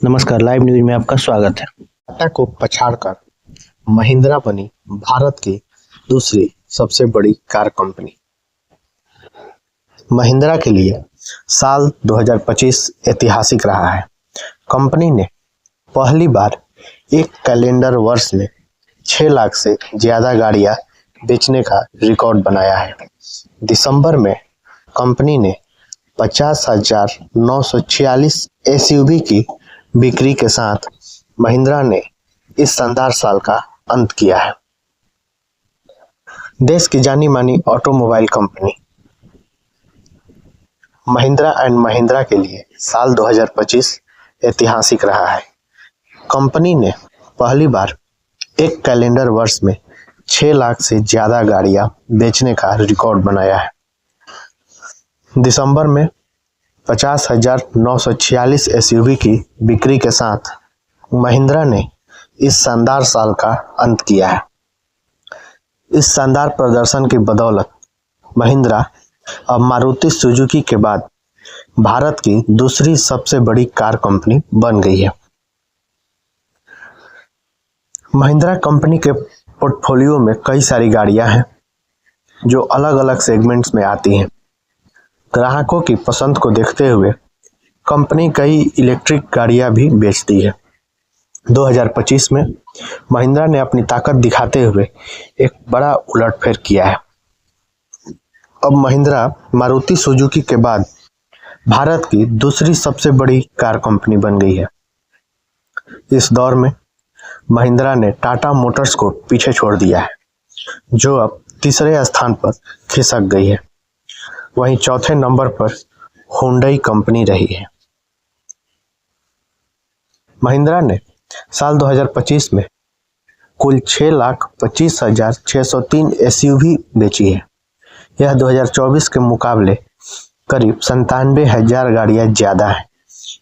नमस्कार, live news में आपका स्वागत है। टाटा को पछाड़कर महिंद्रा बनी भारत की दूसरी सबसे बड़ी कार कंपनी। महिंद्रा के लिए साल 2025 ऐतिहासिक रहा है। कंपनी ने पहली बार एक कैलेंडर वर्ष में 6 लाख से ज्यादा गाड़ियां बेचने का रिकॉर्ड बनाया है। दिसंबर में कंपनी ने 50,946 एसयूवी की बिक्री के साथ महिंद्रा ने इस शानदार साल का अंत किया है। देश की जानी मानी automobile company Mahindra and Mahindra के लिए साल 2025 ऐतिहासिक रहा है। कंपनी ने पहली बार एक कैलेंडर वर्ष में 6 लाख से ज्यादा गाड़ियां बेचने का रिकॉर्ड बनाया है। दिसंबर में 50,946 एसयूवी की बिक्री के साथ महिंद्रा ने इस शानदार साल का अंत किया है। इस शानदार प्रदर्शन की बदौलत महिंद्रा अब मारुति सुजुकी के बाद भारत की दूसरी सबसे बड़ी कार कंपनी बन गई है। महिंद्रा कंपनी के पोर्टफोलियो में कई सारी गाड़ियां हैं जो अलग अलग सेगमेंट्स में आती हैं। ग्राहकों की पसंद को देखते हुए कंपनी कई इलेक्ट्रिक गाड़ियां भी बेचती है। 2025 में महिंद्रा ने अपनी ताकत दिखाते हुए एक बड़ा उलटफेर किया है। अब महिंद्रा मारुति सुजुकी के बाद भारत की दूसरी सबसे बड़ी कार कंपनी बन गई है। इस दौर में महिंद्रा ने टाटा मोटर्स को पीछे छोड़ दिया है, जो अब तीसरे स्थान पर खिसक गई है। वहीं चौथे नंबर पर हुंडई कंपनी रही है। महिंद्रा ने साल 2025 में कुल 6,25,603 एसयूवी बेची है। यह 2024 के मुकाबले करीब 97,000 गाड़ियां ज्यादा है,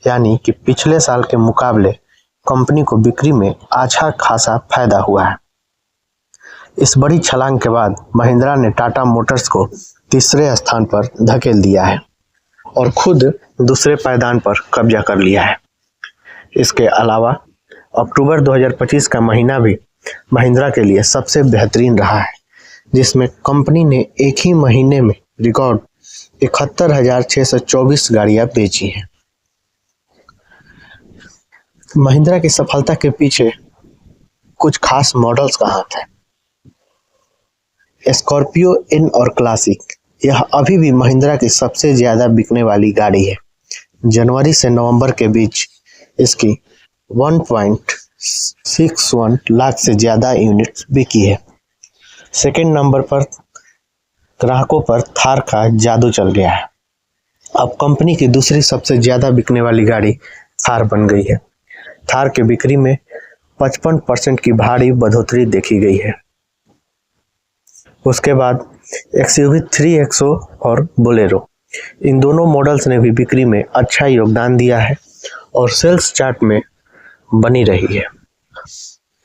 यानी कि पिछले साल के मुकाबले कंपनी को बिक्री में अच्छा खासा फायदा हुआ है। इस बड़ी छलांग के बाद महिंद्रा ने टाटा मोटर्स को तीसरे स्थान पर धकेल दिया है और खुद दूसरे पायदान पर कब्जा कर लिया है। इसके अलावा अक्टूबर 2025 का महीना भी महिंद्रा के लिए सबसे बेहतरीन रहा है, जिसमें कंपनी ने एक ही महीने में रिकॉर्ड 71,624 गाड़ियां बेची हैं। महिंद्रा की सफलता के पीछे कुछ खास मॉडल्स का हाथ है। स्कॉर्पियो इन और क्लासिक, यह अभी भी महिंद्रा की सबसे ज्यादा बिकने वाली गाड़ी है। जनवरी से नवंबर के बीच इसकी 1.61 लाख से ज्यादा यूनिट्स बिकी है। सेकेंड नंबर पर ग्राहकों पर थार का जादू चल गया है। अब कंपनी की दूसरी सबसे ज्यादा बिकने वाली गाड़ी थार बन गई है। थार की बिक्री में 55% की भारी बढ़ोतरी देखी गई है। उसके बाद एक्सयूवी 3XO और बोलेरो, इन दोनों मॉडल्स ने भी बिक्री में अच्छा योगदान दिया है और सेल्स चार्ट में बनी रही है।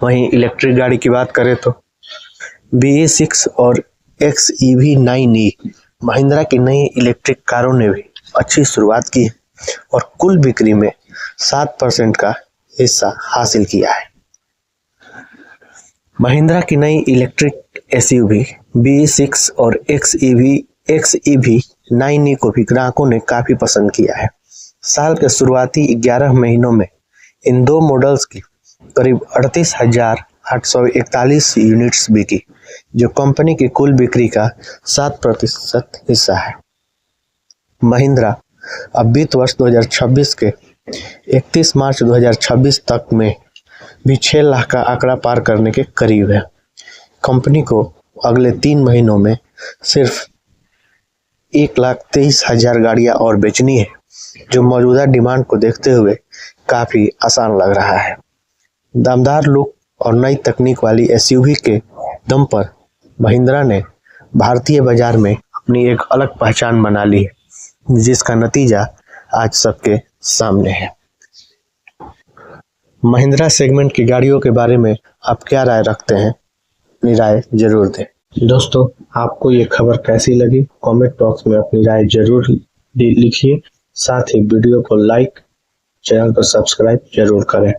वहीं इलेक्ट्रिक गाड़ी की बात करें तो BE6 और XEV9e महिंद्रा की नई इलेक्ट्रिक कारों ने भी अच्छी शुरुआत की है और कुल बिक्री में 7% का हिस्सा हासिल किया है। महिंद्रा की नई इलेक्ट्रिक एसयूवी BE6 और XEV9e को भी ग्राहकों ने काफी पसंद किया है। साल के शुरुआती 11 महीनों में इन दो मॉडल्स की करीब 38,841 यूनिट्स बिकी, जो कंपनी की कुल बिक्री का 7% हिस्सा है। महिंद्रा अब वित्त वर्ष 2026 के 31 मार्च 2026 तक में भी 6 लाख का आंकड़ा पार करने के करीब है। कंपनी को अगले 3 महीनों में सिर्फ 1,23,000 गाड़ियां और बेचनी है, जो मौजूदा डिमांड को देखते हुए काफी आसान लग रहा है। दमदार लुक और नई तकनीक वाली एसयूवी के दम पर महिंद्रा ने भारतीय बाजार में अपनी एक अलग पहचान बना ली है, जिसका नतीजा आज सबके सामने है। महिंद्रा सेगमेंट की गाड़ियों के बारे में आप क्या राय रखते हैं? अपनी राय जरूर दें। दोस्तों, आपको ये खबर कैसी लगी कमेंट बॉक्स में अपनी राय जरूर लिखिए। साथ ही वीडियो को लाइक चैनल को सब्सक्राइब जरूर करें।